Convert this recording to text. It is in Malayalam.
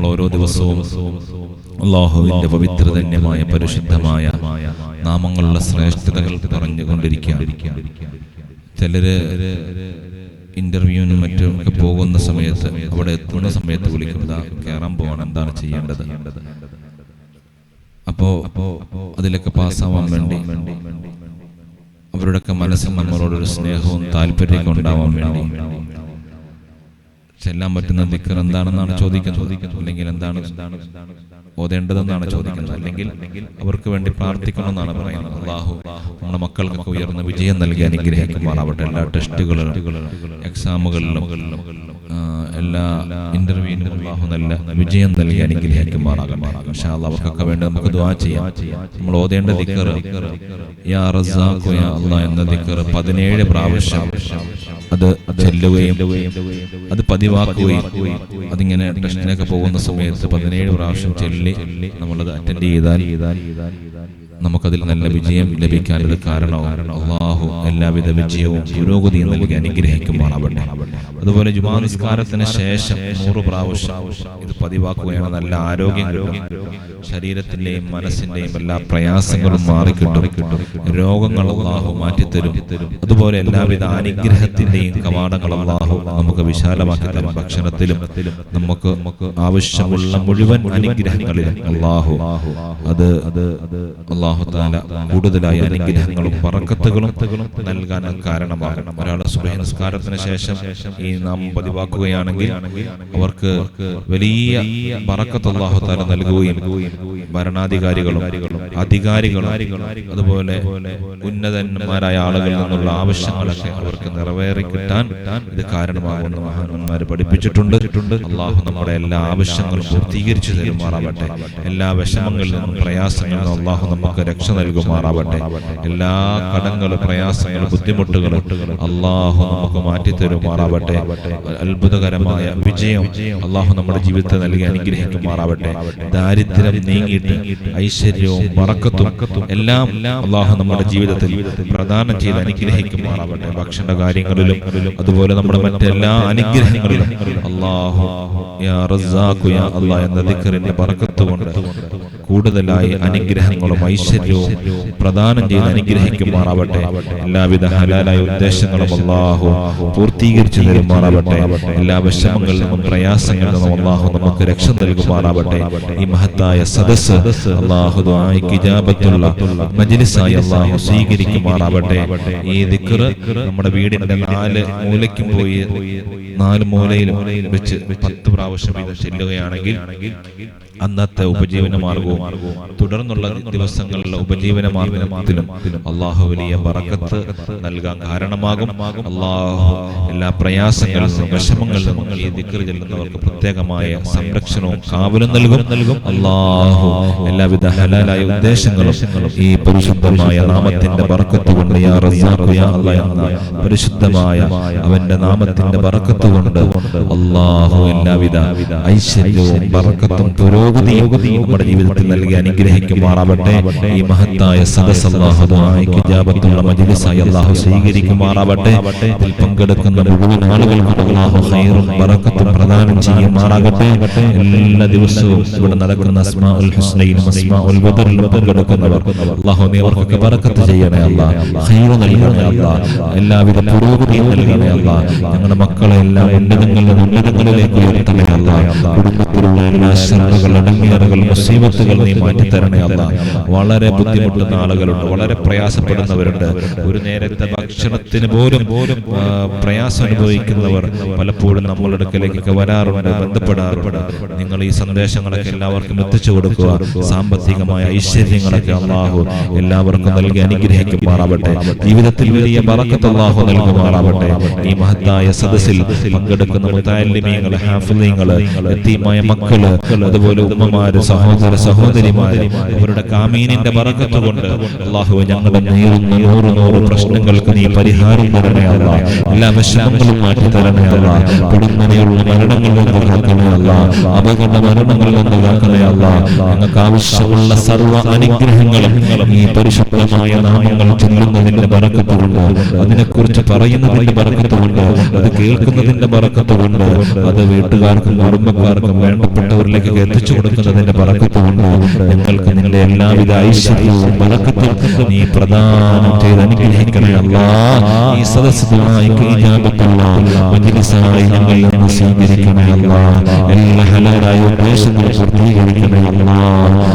നമ്മൾ ഓരോ ദിവസവും അല്ലാഹുവിന്റെ പവിത്രധന്യമായ പരിശുദ്ധമായ നാമങ്ങളുടെ ശ്രേഷ്ഠതകൾ പറഞ്ഞുകൊണ്ടിരിക്കുകയാണ്. ചിലര് ഇന്റർവ്യൂവിനും മറ്റും ഒക്കെ പോകുന്ന സമയത്ത് അവിടെ എത്തുന്ന സമയത്ത് വിളിക്കുന്നത് കയറാൻ പോവാണ്, എന്താണ് ചെയ്യേണ്ടത്? അപ്പോ അതിലൊക്കെ പാസ്സാവാൻ വേണ്ടി അവരുടെയൊക്കെ മനസ്സിൽ നമ്മളോടൊരു സ്നേഹവും താല്പര്യമൊക്കെ ഉണ്ടാവാൻ വേണ്ടി ചെല്ലാൻ പറ്റുന്ന ദിക്ർ എന്താണെന്നാണ് ചോദിക്കുന്നത്, അല്ലെങ്കിൽ എന്താണ് ഓതേണ്ടതെന്നാണ് ചോദിക്കുന്നത്, അല്ലെങ്കിൽ അവർക്ക് വേണ്ടി പ്രാർത്ഥിക്കണമെന്നാണ് പറയുന്നത്. അല്ലാഹു നമ്മുടെ മക്കൾക്കൊക്കെ ഉയർന്ന വിജയം നൽകി അനുഗ്രഹിക്കുമാറാവട്ടെ. എല്ലാ ടെസ്റ്റുകളിലും എക്സാമുകളിലും എല്ലാ ഇന്റർവ്യൂവിനും അല്ലാഹു നല്ല വിജയം നൽകി അനുഗ്രഹിക്കുമാറാകട്ടെ. ഇൻഷാ അല്ലാഹ് അവർക്കൊക്കെ വേണ്ടി നമുക്ക് ദുആ ചെയ്യാം. നമ്മൾ ഓതേണ്ട ദിക്ർ യാ റസാഖു യാ അല്ലാഹ് എന്ന ദിക്ർ 17 പ്രാവശ്യം അത് ചെല്ലുകയും അത് പതിവാക്കുകയും അതിങ്ങനെ ടെസ്റ്റിനൊക്കെ പോകുന്ന സമയത്ത് 17 പ്രാവശ്യം ചൊല്ലി നമ്മളത് അറ്റൻഡ് ചെയ്താൽ നമുക്കതിൽ നല്ല വിജയം ലഭിക്കാനൊരു കാരണവും അല്ലാഹു എല്ലാവിധ വിജയവും പുരോഗതിയും നൽകി അനുഗ്രഹിക്കുമാറാവട്ടെ. അതുപോലെ ജുമാ നിസ്കാരത്തിന് ശേഷം 100 പ്രാവശ്യം ഇത് പതിവാക്കുകയാണ്. നല്ല ആരോഗ്യം കിട്ടും, ശരീരത്തിന്റെയും മനസ്സിന്റെയും എല്ലാ പ്രയാസങ്ങളും മാറിക്കിട്ടും, രോഗങ്ങൾ അല്ലാഹു മാറ്റിത്തരും. അതുപോലെ എല്ലാവിധ അനുഗ്രഹത്തിന്റെയും കവാടങ്ങൾ അല്ലാഹു നമുക്ക് വിശാലമാക്കി തരും. ഭക്ഷണത്തിലും നമുക്ക് ആവശ്യമുള്ള മുഴുവൻ അനുഗ്രഹങ്ങളിലും അല്ലാഹു അത് അല്ലാഹു തആല കൂടുതലായ അനുഗ്രഹങ്ങളും ബറക്കത്തുകളും നൽകാൻ കാരണമാകും. ഒരാൾ സുബ്ഹി നിസ്കാരത്തിന് ശേഷം ഈ നാം പതിവാക്കുകയാണെങ്കിൽ അവർക്ക് വലിയ ബറക്കത്ത് അല്ലാഹു തആല നൽകുകയും ഭരണാധികാരികളും അധികാരികളും അതുപോലെ ഉന്നതന്മാരായ ആളുകളിൽ നിന്നുള്ള ആവശ്യങ്ങളൊക്കെ അവർക്ക് നിറവേറി കിട്ടാൻ ഇത് കാരണമാകുമെന്ന് മഹാന്മാർ പഠിപ്പിച്ചിട്ടുണ്ട്. അല്ലാഹു നമ്മുടെ എല്ലാ ആവശ്യങ്ങളും പൂർത്തീകരിച്ചു തരുമാറാവട്ടെ. എല്ലാ വിഷമങ്ങളിൽ നിന്നും പ്രയാസങ്ങളിൽ നിന്നും അല്ലാഹു നമുക്ക് രക്ഷ നൽകുമാറാവട്ടെ. എല്ലാ കടങ്ങളും പ്രയാസങ്ങളും ബുദ്ധിമുട്ടുകളും അല്ലാഹു നമുക്ക് മാറ്റി തരുമാറാവട്ടെ. അത്ഭുതകരമായ വിജയം അല്ലാഹു നമ്മുടെ ജീവിതത്തെ നൽകി അനുഗ്രഹിക്കുമാറാവട്ടെ. ദാരിദ്ര്യം നീങ്ങിയിട്ട് ഐശ്വര്യവും ബറക്കത്തും എല്ലാം അല്ലാഹു നമ്മുടെ ജീവിതത്തിൽ പ്രദാനം ചെയ്ത് അനുഗ്രഹിക്കുമാറാവട്ടെ. ഭക്ഷണ കാര്യങ്ങളിലും അതുപോലെ നമ്മുടെ മറ്റെല്ലാ അനുഗ്രഹങ്ങളിലും അല്ലാഹു യാ റസാഖു യാ അല്ലാഹ് എന്ന ദിക്റിന്റെ ബറക്കത്ത് കൊണ്ട് കൂടുതലായി അനുഗ്രഹങ്ങളും ഐശ്വര്യവും പ്രദാനം ചെയ്ത് അനുഗ്രഹിക്കുമാറാവട്ടെ. എല്ലാവിധ ഹലാലായ ഉദ്ദേശങ്ങളും അല്ലാഹു പൂർത്തീകരിച്ചു തരുമാറാവട്ടെ. എല്ലാ വിഷമങ്ങളിൽ നിന്നും പ്രയാസങ്ങളിൽ നിന്നും അല്ലാഹു നമുക്ക് രക്ഷ നൽകുമാറാവട്ടെ. ഈ മഹത്തായ സദസ്സ് അല്ലാഹു ദുആഇക്ക് ഇജാബത്തുള്ള മജ്ലിസായി അല്ലാഹു സ്വീകരിക്കുമാറാവട്ടെ. ഈ ദിക്ർ നമ്മുടെ വീടിന്റെ 4 മൂലയ്ക്കും പോയി 4 മൂലയിലും വെച്ച് 10 പ്രാവശ്യം ഇത് ചെല്ലുകയാണെങ്കിൽ അന്നത്തെ ഉപജീവന മാർഗവും തുടർന്നുള്ള ദിവസങ്ങളിലെ ഉപജീവന മാർഗത്തിലും അല്ലാഹു വലിയ ബറക്കത്ത് നൽകാൻ കാരണമാകും. അല്ലാഹു എല്ലാ പ്രയാസങ്ങളിൽ നിന്നും വിഷമങ്ങളിൽ നിന്നും ഈ ദിക്ർ ചെല്ലുന്നവർക്ക് പ്രത്യേകമായ സംരക്ഷണവും കാവലും നൽകും. അല്ലാഹു എല്ലാവിധ ഹലാലായ ഉദ്ദേശങ്ങളും ഈ പരിശുദ്ധമായ നാമത്തിന്റെ ബറക്കത്ത് കൊണ്ട് യാ റസാഖു യാ അല്ലാഹ് എന്ന പരിശുദ്ധമായ അവന്റെ നാമത്തിന്റെ ബറക്കത്ത് കൊണ്ട് അല്ലാഹു എല്ലാവിധ ഐശ്വര്യവും ബറക്കത്തും നമ്മുടെ ജീവിതത്തിൽ നൽകി അനുഗ്രഹിക്കുമാറാവട്ടെ. ഈ മഹത്തായ സദസ്സ് അല്ലാഹു ദുആഇക്ക് ഇജാബത്തുള്ള മജ്ലിസായി അല്ലാഹു സ്വീകരിക്കുമാറാവട്ടെ. ഇതിൽ പങ്കെടുക്കുന്ന മുഴുവൻ ആളുകൾക്കും അല്ലാഹു ഖൈറും ബറക്കത്തും പ്രദാനം ചെയ്യുമാറാകട്ടെ. എല്ലാ ദിവസവും ഇവിടെ നടക്കുന്ന അസ്മാഉൽ ഹുസ്നയിലും അസ്മാഉൽ ബദറിലും പങ്കെടുക്കുന്നവർ അല്ലാഹു നീ അവർക്കൊക്കെ ബറക്കത്ത് ചെയ്യണേ അല്ലാഹ്, ഖൈർ നൽകണേ അല്ലാഹ്, എല്ലാവിധ പുരോഗതിയും നൽകണേ അല്ലാഹ്. ഞങ്ങളുടെ മക്കളെ എല്ലാം ഉന്നതങ്ങളിലേക്ക് ഉയർത്തണേ അല്ലാഹ്. കുടുംബത്തിലുള്ള എല്ലാ ശർറുകൾ അടങ്ങിയറുകൾ മുസീബത്തുകൾ നീ മാറ്റിത്തരണേ അല്ലാഹ്. വളരെ ബുദ്ധിമുട്ടുന്ന ആളുകളുണ്ട്, വളരെ പ്രയാസപ്പെടുന്നവരുണ്ട്. ഒരു നേരത്തെ ഭക്ഷണത്തിന് പോലും പ്രയാസം അനുഭവിക്കുന്നവർ പലപ്പോഴും നമ്മളുടെ അടുക്കലേക്ക് വരാറുണ്ട്, ബന്ധപ്പെടാറുണ്ട്. നിങ്ങൾ ഈ സന്ദേശങ്ങളൊക്കെ എല്ലാവർക്കും എത്തിച്ചു കൊടുക്കുക. സാമ്പത്തികമായ ഐശ്വര്യങ്ങളൊക്കെ അല്ലാഹു എല്ലാവർക്കും നൽകി അനുഗ്രഹിക്കുമാറാവട്ടെ. ജീവിതത്തിൽ വലിയ ബറക്കത്ത് അല്ലാഹു നൽകുമാറാവട്ടെ. ഈ മഹത്തായ സദസ്സിൽ പങ്കെടുക്കുന്ന മുതഅല്ലിമീങ്ങൾ, ഹാഫിളീങ്ങൾ, യതീമായ മക്കള്, അതുപോലെ ഉമ്മമാര്, സഹോദര സഹോദരിമാര്, അവരുടെ കാമീനിന്റെ ബറക്കത്ത് കൊണ്ട് അല്ലാഹു ഞങ്ങളുടെ നേരുന്ന 100 പ്രശ്നങ്ങൾക്ക് നീ പരിഹാരം തരണേ അല്ലാഹ്. എല്ലാ വിഷമങ്ങളും മാറ്റി തരണേ അല്ലാഹ്. കുടുംബനെയുള്ള മരണങ്ങളിൽ നിന്ന് കാക്കണേ അല്ലാഹ്. അപകട മരണങ്ങളിൽ നിന്ന് കാക്കണേ അല്ലാഹ്. ഞങ്ങൾക്ക് ആവശ്യമുള്ള സർവ്വ അനുഗ്രഹങ്ങളും ഈ പരിശുദ്ധമായ നാമങ്ങൾ ചൊല്ലുന്നതിന്റെ ബറക്കത്ത് കൊണ്ട്, അതിനെക്കുറിച്ച് പറയുന്നതിന്റെ ബറക്കത്ത് കൊണ്ട്, അത് കേൾക്കുന്നതിന്റെ ബറക്കത്ത് കൊണ്ട്, അത് വീട്ടുകാർക്ക് കൂട്ടുകാർക്കും കുടുംബക്കാർക്കും വേണ്ടപ്പെട്ടവരിലേക്ക് എത്തിച്ചു കൊടുക്കുന്നതിന്റെ ബറക്കത്തുകൊണ്ട് ഞങ്ങൾക്ക് നിന്റെ എല്ലാവിധ ഐശ്വര്യവും ബറക്കത്തും നീ പ്രദാനം ചെയ്ത് അനുഗ്രഹിക്കണേ അല്ലാഹ്. ഈ സദസ്സുമായി ഇജാബത്തുള്ള മജ്ലിസായി ഞങ്ങളിൽ നിന്ന് സ്വീകരിക്കണേ അല്ലാഹ്. എല്ലാ ഹലാലായ ഉദ്ദേശങ്ങളും പൂർത്തീകരിക്കണേ അല്ലാഹ്.